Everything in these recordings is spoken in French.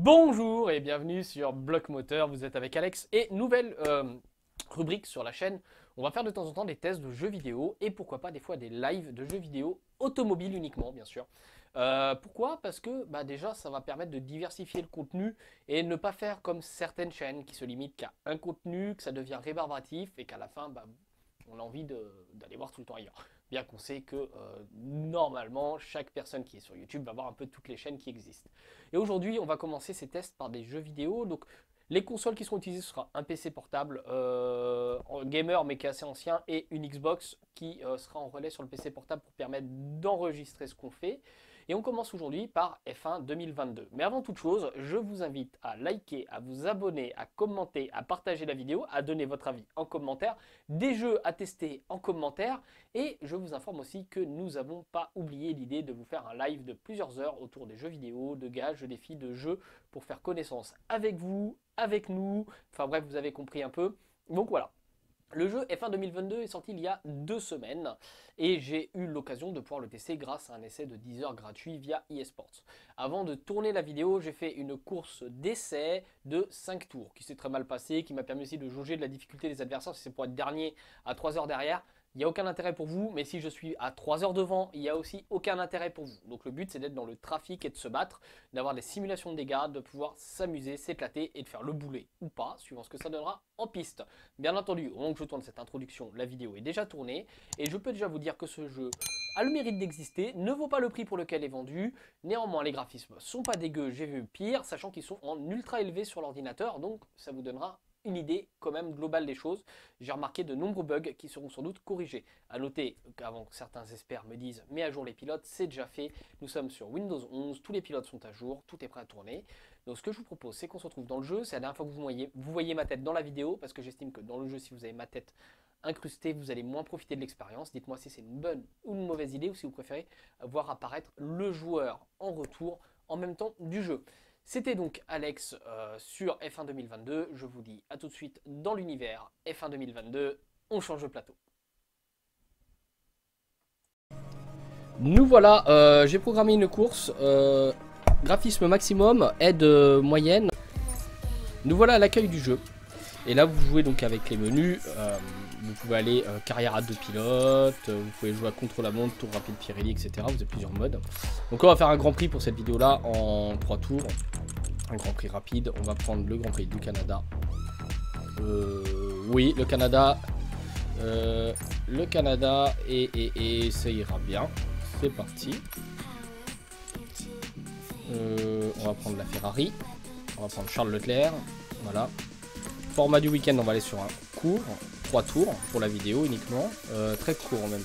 Bonjour et bienvenue sur Bloc Moteur, vous êtes avec Alex et nouvelle rubrique sur la chaîne. On va faire de temps en temps des tests de jeux vidéo et pourquoi pas des fois des lives de jeux vidéo automobiles uniquement bien sûr. Pourquoi? Parce que déjà ça va permettre de diversifier le contenu et ne pas faire comme certaines chaînes qui se limitent qu'à un contenu, que ça devient rébarbatif et qu'à la fin on a envie d'aller voir tout le temps ailleurs. Bien qu'on sait que normalement, chaque personne qui est sur YouTube va voir un peu toutes les chaînes qui existent. Et aujourd'hui, on va commencer ces tests par des jeux vidéo. Donc, les consoles qui seront utilisées, ce sera un PC portable gamer mais qui est assez ancien et une Xbox qui sera en relais sur le PC portable pour permettre d'enregistrer ce qu'on fait. Et on commence aujourd'hui par F1 2022. Mais avant toute chose, je vous invite à liker, à vous abonner, à commenter, à partager la vidéo, à donner votre avis en commentaire, des jeux à tester en commentaire. Et je vous informe aussi que nous n'avons pas oublié l'idée de vous faire un live de plusieurs heures autour des jeux vidéo, de gages, de défis, de jeux pour faire connaissance avec vous, avec nous. Enfin bref, vous avez compris un peu. Donc voilà. Le jeu F1 2022 est sorti il y a 2 semaines et j'ai eu l'occasion de pouvoir le tester grâce à un essai de 10 heures gratuit via eSports. Avant de tourner la vidéo, j'ai fait une course d'essai de 5 tours qui s'est très mal passée, qui m'a permis aussi de jauger de la difficulté des adversaires. Si c'est pour être dernier à 3 heures derrière, il n'y a aucun intérêt pour vous, mais si je suis à 3 heures devant, il n'y a aussi aucun intérêt pour vous. Donc le but c'est d'être dans le trafic et de se battre, d'avoir des simulations de dégâts, de pouvoir s'amuser, s'éclater et de faire le boulet ou pas, suivant ce que ça donnera en piste. Bien entendu, au moment que je tourne cette introduction, la vidéo est déjà tournée et je peux déjà vous dire que ce jeu a le mérite d'exister, ne vaut pas le prix pour lequel il est vendu. Néanmoins, les graphismes sont pas dégueux, j'ai vu pire, sachant qu'ils sont en ultra élevé sur l'ordinateur, donc ça vous donnera une idée quand même globale des choses. J'ai remarqué de nombreux bugs qui seront sans doute corrigés. A noter qu'avant que certains experts me disent mais à jour les pilotes, c'est déjà fait. Nous sommes sur Windows 11, tous les pilotes sont à jour, tout est prêt à tourner. Donc ce que je vous propose, c'est qu'on se retrouve dans le jeu. C'est la dernière fois que vous voyez ma tête dans la vidéo, parce que j'estime que dans le jeu, si vous avez ma tête incrustée, vous allez moins profiter de l'expérience. Dites-moi si c'est une bonne ou une mauvaise idée, ou si vous préférez voir apparaître le joueur en retour en même temps du jeu. C'était donc Alex sur F1 2022. Je vous dis à tout de suite dans l'univers F1 2022. On change de plateau. Nous voilà, j'ai programmé une course. Graphisme maximum, aide moyenne. Nous voilà à l'accueil du jeu. Et là vous jouez donc avec les menus. Vous pouvez aller carrière à 2 pilotes, vous pouvez jouer à contre-la-montre, tour rapide Pirelli, etc. Vous avez plusieurs modes. Donc on va faire un grand prix pour cette vidéo là en 3 tours. Un grand prix rapide, on va prendre le grand prix du Canada. Oui, le Canada. Et ça ira bien. C'est parti. On va prendre la Ferrari. On va prendre Charles Leclerc. Voilà. Format du week-end, on va aller sur un court. 3 tours pour la vidéo uniquement. Très court même.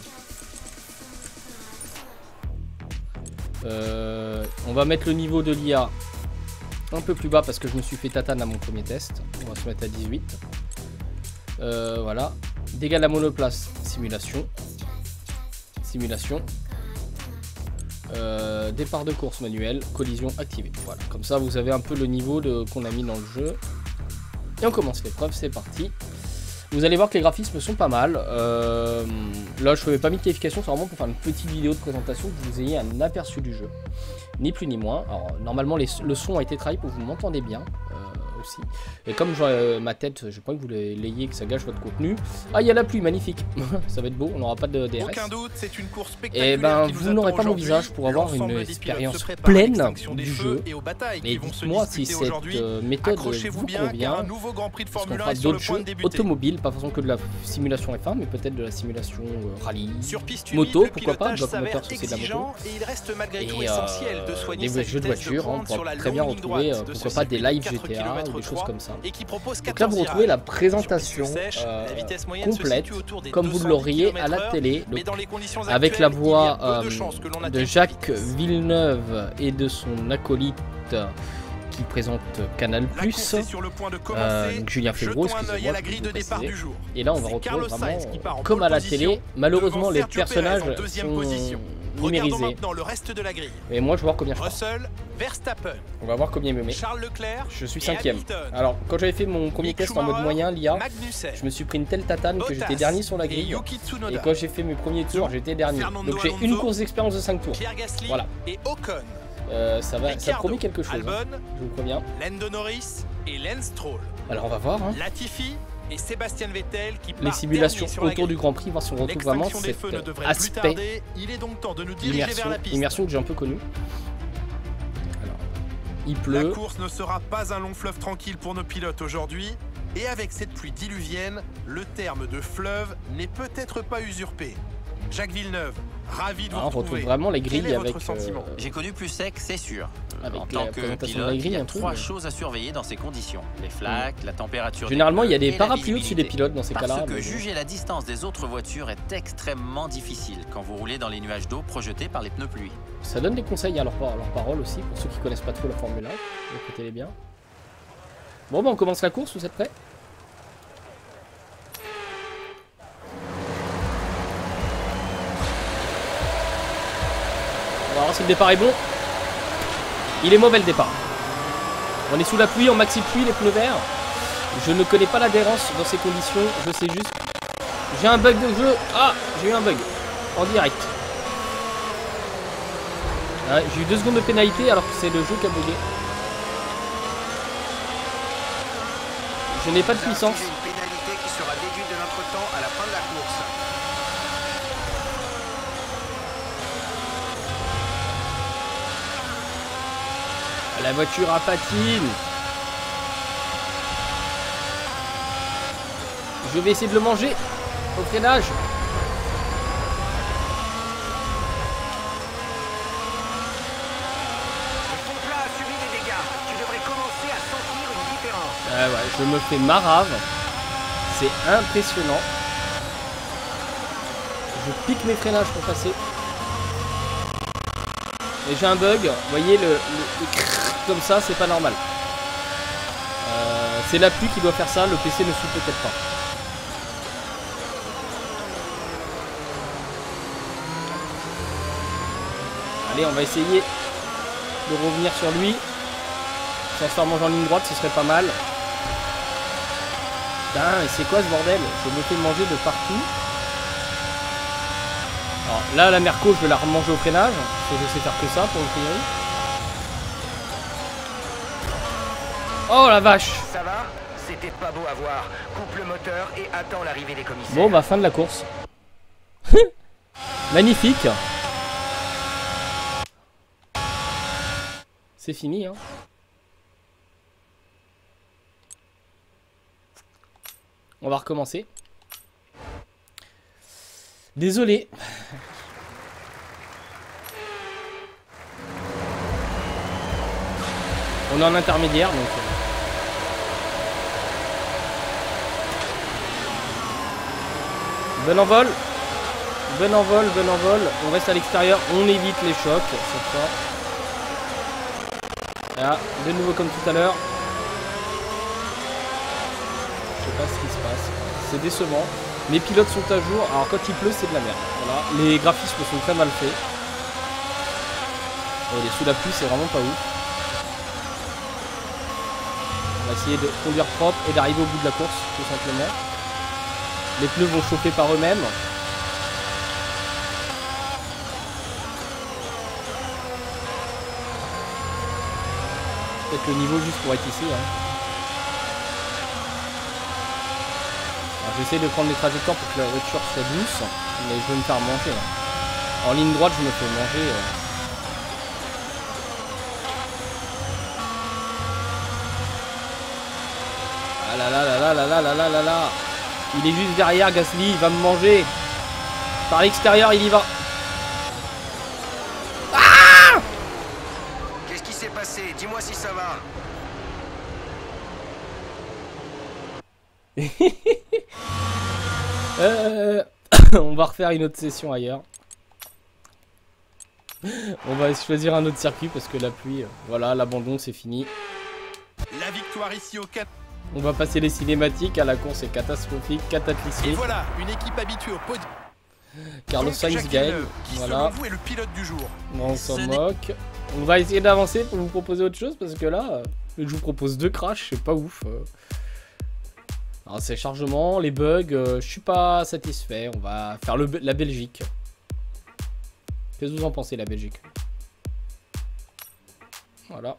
On va mettre le niveau de l'IA un peu plus bas parce que je me suis fait tatane à mon premier test. On va se mettre à 18. Voilà. Dégâts de la monoplace, simulation. Simulation. Départ de course manuel, collision activée. Voilà. Comme ça, vous avez un peu le niveau qu'on a mis dans le jeu. Et on commence l'épreuve, c'est parti. Vous allez voir que les graphismes sont pas mal. Là, je n'avais pas mis de qualification, c'est vraiment pour faire une petite vidéo de présentation que vous ayez un aperçu du jeu. Ni plus ni moins. Alors, normalement, le son a été travaillé pour que vous m'entendez bien aussi. Et comme ma tête, je pas que vous l'ayez, que ça gâche votre contenu. Ah, il y a la pluie, magnifique. Ça va être beau, on n'aura pas de DRS. Aucun doute, c'est une course et vous n'aurez pas mon visage pour avoir une expérience pleine du jeu. Et dites-moi si cette méthode vous convient. Parce qu'on fera d'autres jeux automobiles, pas forcément que de la simulation F1, mais peut-être de la simulation rallye, moto, pourquoi pas, Bloc Moteur, c'est de la moto. Et des jeux de voiture, on pourra très bien retrouver, pourquoi pas des live GTA, ou des choses comme ça. Donc là vous retrouvez la présentation complète comme vous l'auriez à la télé, donc, avec la voix de Jacques Villeneuve et de son acolyte qui présente Canal+, donc Julien Febvreau, excusez-moi, et là on va retrouver vraiment comme à la télé. Malheureusement les personnages sont numérisés. Et moi je vais voir combien je passe. On va voir combien il me met. Je suis 5ème. Alors quand j'avais fait mon premier test en mode moyen, l'IA, je me suis pris une telle tatane que j'étais dernier sur la grille. Et quand j'ai fait mes premiers tours, j'étais dernier. Donc j'ai une course d'expérience de 5 tours. Voilà. Ça promet quelque chose. Albon, hein, je vous préviens. Lando Norris et Lance Stroll. Alors on va voir. Hein. Latifi et Sébastien Vettel qui Les simulations autour du Grand Prix, voir si on retrouve vraiment cet aspect Il est donc temps de nous diriger vers la piste. Immersion que j'ai un peu connue. Alors, il pleut. La course ne sera pas un long fleuve tranquille pour nos pilotes aujourd'hui. Et avec cette pluie diluvienne, le terme de fleuve n'est peut-être pas usurpé. Jacques Villeneuve, ravi de vous retrouver. On retrouve vraiment les grilles avec... J'ai connu plus sec, c'est sûr. Avec en tant que pilote, il y a trois choses à surveiller dans ces conditions. Les flaques, la température... Généralement, il y a des parapluies au-dessus des pilotes dans ces cas-là. Parce que juger la distance des autres voitures est extrêmement difficile quand vous roulez dans les nuages d'eau projetés par les pneus pluie. Ça donne des conseils à leur parole aussi, pour ceux qui connaissent pas trop la Formule 1. Écoutez-les bien. Bon, bah on commence la course, vous êtes prêts? On va voir si le départ est bon. Il est mauvais le départ. On est sous la pluie, en maxi pluie, les pneus verts. Je ne connais pas l'adhérence dans ces conditions. Je sais juste... J'ai un bug de jeu. Ah, j'ai eu un bug. En direct. Ah, j'ai eu 2 secondes de pénalité alors que c'est le jeu qui a bugué. Je n'ai pas de puissance. Une pénalité qui sera déduite de notre temps à la fin de la course. La voiture à patine. Je vais essayer de le manger au freinage. Ah ouais, je me fais marave. C'est impressionnant. Je pique mes freinages pour passer. Et j'ai un bug. Vous voyez le comme ça, c'est pas normal. C'est la pluie qui doit faire ça. Le PC ne suit peut-être pas. Allez, on va essayer de revenir sur lui. Sans se faire manger en ligne droite, ce serait pas mal. Putain, et c'est quoi ce bordel? Je me fais manger de partout. Alors là, la Merco, je vais la remanger au freinage. Parce que je sais faire que ça pour une priori. Oh la vache! Ça va? C'était pas beau à voir. Coupe le moteur et attends l'arrivée des commissaires. Bon, bah fin de la course. Magnifique. C'est fini, hein. On va recommencer. Désolé. On est en intermédiaire, donc... Bon envol. Bon envol, bon envol. On reste à l'extérieur. On évite les chocs cette fois. Là, de nouveau comme tout à l'heure. Je sais pas ce qui se passe. C'est décevant. Les pilotes sont à jour. Alors quand il pleut, c'est de la merde. Voilà. Les graphismes sont très mal faits. Et les sous la pluie, c'est vraiment pas ouf. On va essayer de conduire propre et d'arriver au bout de la course, tout simplement. Les pneus vont chauffer par eux-mêmes. Peut-être le niveau juste pour être ici. Hein. J'essaie de prendre les trajectoires pour que la voiture soit douce, mais je vais me faire manger. Hein. En ligne droite, je me fais manger. Ah là là là là là là là là là là. Il est juste derrière, Gasly, il va me manger. Par l'extérieur, il y va. Ah! Qu'est-ce qui s'est passé? Dis-moi si ça va. On va refaire une autre session ailleurs. On va choisir un autre circuit parce que la pluie, voilà, l'abandon c'est fini. La victoire ici au Canada. On va passer les cinématiques, à la course est catastrophique, cataclysmique. Et voilà, une équipe habituée au podium. Carlos Sainz gagne, voilà. Vous est le pilote du jour. Bon, on s'en moque. On va essayer d'avancer pour vous proposer autre chose parce que là, je vous propose 2 crashs, c'est pas ouf. Alors c'est chargement, les bugs, je suis pas satisfait. On va faire la Belgique. Qu'est-ce que vous en pensez, la Belgique? Voilà.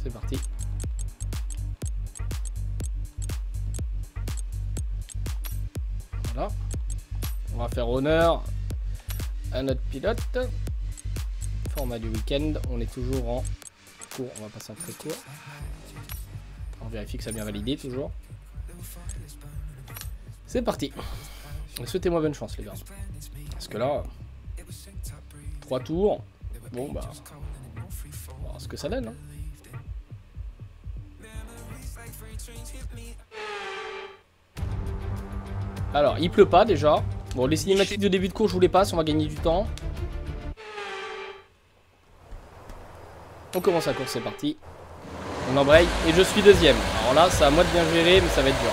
C'est parti. Voilà. On va faire honneur à notre pilote. Format du week-end. On est toujours en cours. On va passer en très court. On vérifie que ça a bien validé toujours. C'est parti. Souhaitez-moi bonne chance les gars. Parce que là, 3 tours. Bon bah, on va voir ce que ça donne. Hein. Alors, il pleut pas déjà. Bon, les cinématiques de début de cours, je vous les passe, on va gagner du temps. On commence la course, c'est parti. On embraye et je suis deuxième. Alors là, c'est à moi de bien gérer, mais ça va être dur.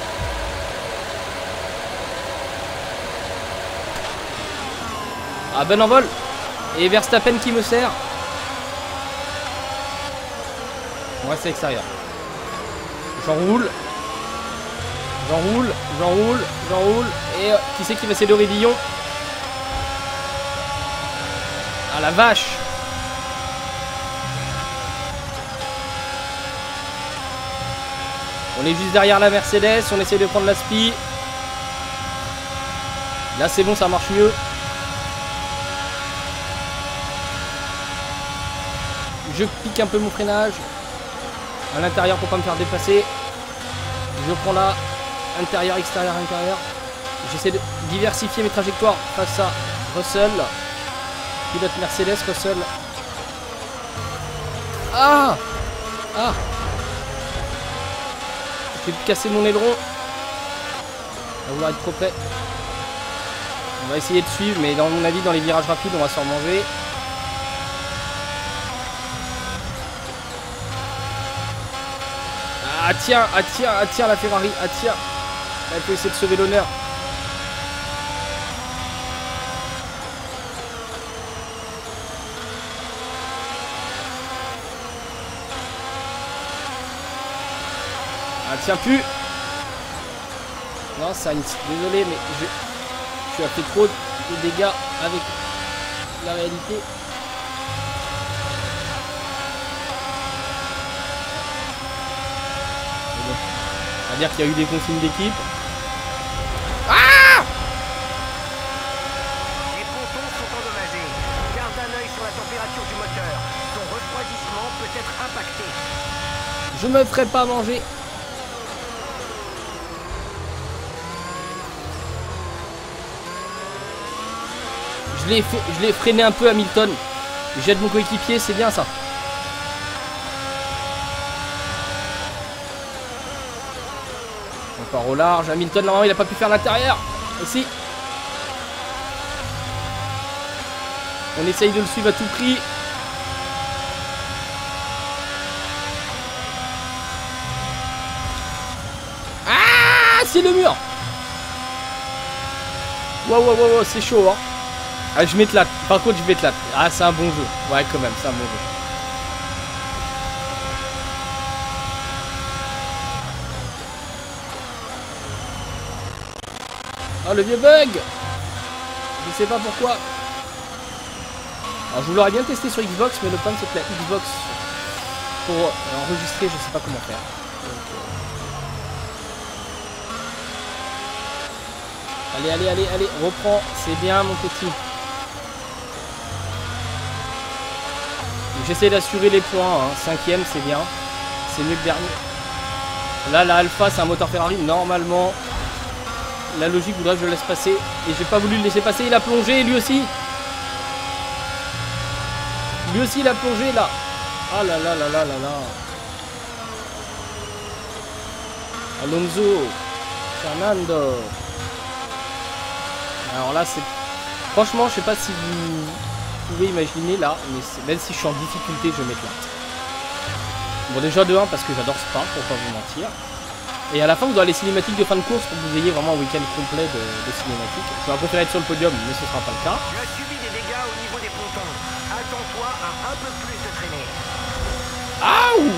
Ah, bon envol. Et Verstappen qui me sert. Moi, c'est extérieur. J'enroule. J'enroule. Et qui c'est qui va céder au Rédillon? Ah la vache! On est juste derrière la Mercedes, on essaie de prendre la spi. Là c'est bon, ça marche mieux. Je pique un peu mon freinage à l'intérieur pour pas me faire dépasser. Je prends là, intérieur, extérieur, intérieur. J'essaie de diversifier mes trajectoires face à Russell. Pilote Mercedes, Russell. Ah! Ah! J'ai cassé mon aileron. On va vouloir être trop près. On va essayer de suivre, mais dans mon avis, dans les virages rapides, on va s'en manger. Ah tiens, la Ferrari, ah tiens. Elle peut essayer de sauver l'honneur. Ah tiens plus. Non, ça, désolé, mais je fait trop de dégâts avec la réalité. On va dire qu'il y a eu des consignes d'équipe. Ah! Les pontons sont endommagés. Garde un œil sur la température du moteur. Son refroidissement peut être impacté. Je me ferai pas manger. Je l'ai freiné un peu Hamilton. J'aide mon coéquipier, c'est bien ça. Encore au large. Hamilton, normalement, il n'a pas pu faire l'intérieur. Aussi. On essaye de le suivre à tout prix. Ah, c'est le mur. Wow, c'est chaud, hein. Ah, je m'éclate. Par contre, je m'éclate. Ah, c'est un bon jeu. Ouais, quand même, c'est un bon jeu. Oh, le vieux bug. Je sais pas pourquoi. Alors, je vous l'aurais bien testé sur Xbox, mais le problème, c'est que la Xbox, pour enregistrer, je sais pas comment faire. Donc, allez, reprends. C'est bien, mon petit. J'essaie d'assurer les points, hein. 5ème c'est bien, c'est mieux que dernier. Là la Alpha c'est un moteur Ferrari, normalement la logique voudrait que je le laisse passer. Et j'ai pas voulu le laisser passer, il a plongé lui aussi. Lui aussi il a plongé là. Ah là. Alonso, Fernando. Alors là c'est... Franchement je sais pas si vous pouvez imaginer là, mais même si je suis en difficulté, je m'éclate. Bon déjà de 1 parce que j'adore Spa, pour pas vous mentir. Et à la fin vous aurez les cinématiques de fin de course pour que vous ayez vraiment un week-end complet de cinématiques. J'aurais préféré être sur le podium, mais ce sera pas le cas. Tu as subi des dégâts au niveau des pontons. Attends-toi à un peu plus de traîner. Aouh!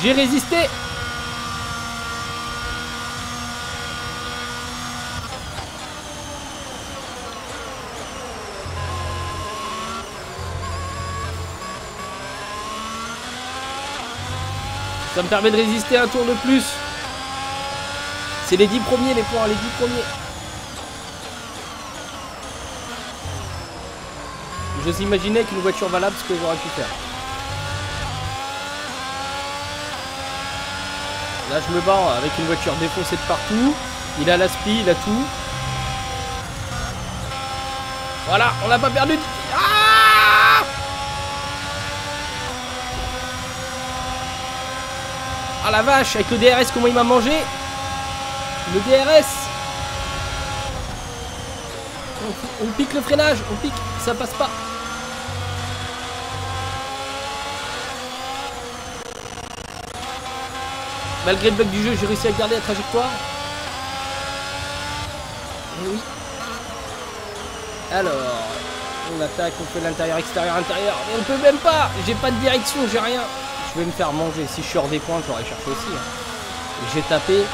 J'ai résisté! Ça me permet de résister un tour de plus. C'est les 10 premiers les points, les 10 premiers. Je s'imaginais qu'une voiture valable, ce que j'aurais pu faire. Là, je me bats avec une voiture défoncée de partout. Il a l'aspi, il a tout. Voilà, on n'a pas perdu. Ah, ah la vache, avec le DRS, comment il m'a mangé. Le DRS. On pique le freinage, on pique, ça passe pas. Malgré le bug du jeu, j'ai réussi à garder la trajectoire. Et oui. Alors, on attaque, on fait l'intérieur, extérieur, intérieur. Mais on peut même pas. J'ai pas de direction, j'ai rien. Je vais me faire manger. Si je suis hors des points, j'aurais cherché aussi. Hein. J'ai tapé.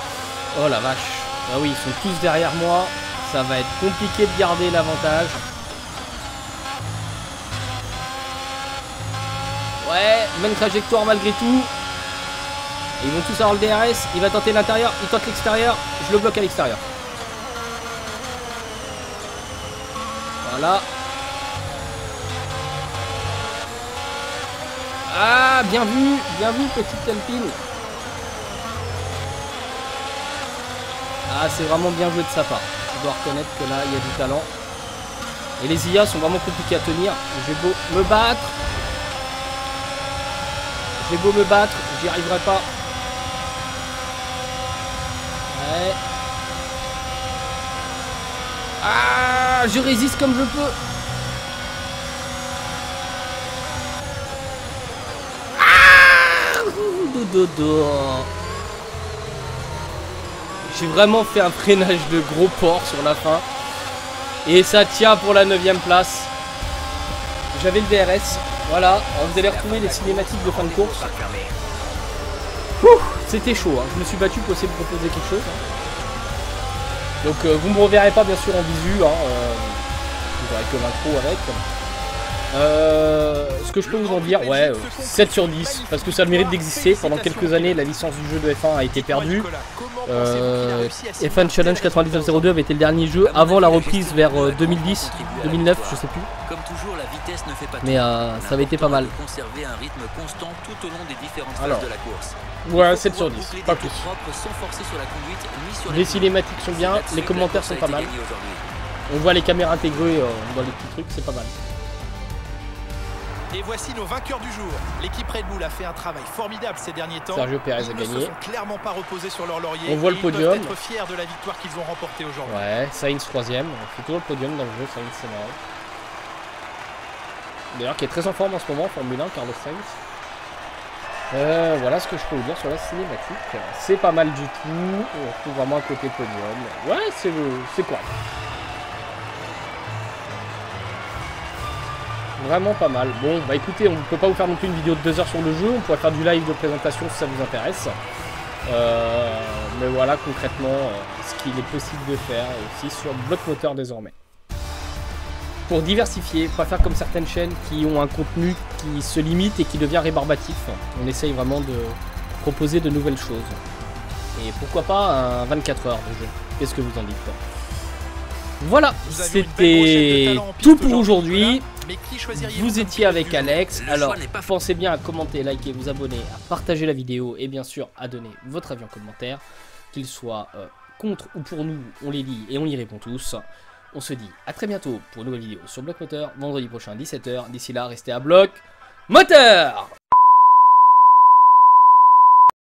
Oh la vache. Ah oui, ils sont tous derrière moi. Ça va être compliqué de garder l'avantage. Ouais, même trajectoire malgré tout. Et ils vont tous avoir le DRS. Il va tenter l'intérieur, il tente l'extérieur. Je le bloque à l'extérieur. Voilà. Ah, bien vu, petite Alpine. Ah, c'est vraiment bien joué de sa part. Je dois reconnaître que là, il y a du talent. Et les IA sont vraiment compliqués à tenir. J'ai beau me battre. J'y arriverai pas. Ouais. Ah, je résiste comme je peux. Ah, dodo. J'ai vraiment fait un freinage de gros porc sur la fin. Et ça tient pour la 9ème place. J'avais le DRS. Voilà, vous allez retrouver les cinématiques de fin de course. C'était chaud, hein. Je me suis battu pour essayer de proposer quelque chose. Hein. Donc vous ne me reverrez pas bien sûr en visu. Hein. Vous n'aurez que l'intro avec. Ce que je peux vous en dire, ouais, 7 sur 10, parce que ça a le mérite d'exister. Pendant quelques années, la licence du jeu de F1 a été perdue. F1 Challenge 9902 avait été le dernier jeu avant la reprise vers 2010, 2009, je sais plus. Mais ça avait été pas mal. Alors, ouais, 7 sur 10, pas plus. Les cinématiques sont bien, les commentaires sont pas mal. On voit les caméras intégrées dans les petits trucs, c'est pas mal. Et voici nos vainqueurs du jour. L'équipe Red Bull a fait un travail formidable ces derniers temps. Sergio Pérez a gagné. Ils ne se sont clairement pas reposés sur leur laurier. On voit le podium. Ils peuvent être fiers de la victoire qu'ils ont remportée aujourd'hui. Ouais, Sainz 3ème. C'est toujours le podium dans le jeu, Sainz, c'est marrant. D'ailleurs, qui est très en forme en ce moment, Formule 1, Carlos Sainz. Voilà ce que je peux vous dire sur la cinématique. C'est pas mal du tout. On retrouve vraiment un côté podium. Ouais, c'est quoi? Vraiment pas mal. Bon, bah écoutez, on ne peut pas vous faire non plus une vidéo de 2 heures sur le jeu. On pourrait faire du live de présentation si ça vous intéresse. Mais voilà concrètement ce qu'il est possible de faire aussi sur Block Moteur désormais. Pour diversifier, pas faire comme certaines chaînes qui ont un contenu qui se limite et qui devient rébarbatif. On essaye vraiment de proposer de nouvelles choses. Et pourquoi pas un 24 heures de jeu. Qu'est-ce que vous en dites? Voilà, c'était tout pour aujourd'hui. Vous étiez avec Alex, alors pensez bien à commenter, liker, vous abonner, à partager la vidéo et bien sûr à donner votre avis en commentaire, qu'il soit contre ou pour nous, on les lit et on y répond tous. On se dit à très bientôt pour une nouvelle vidéo sur Block Moteur, vendredi prochain à 17 h. D'ici là, restez à Block Moteur.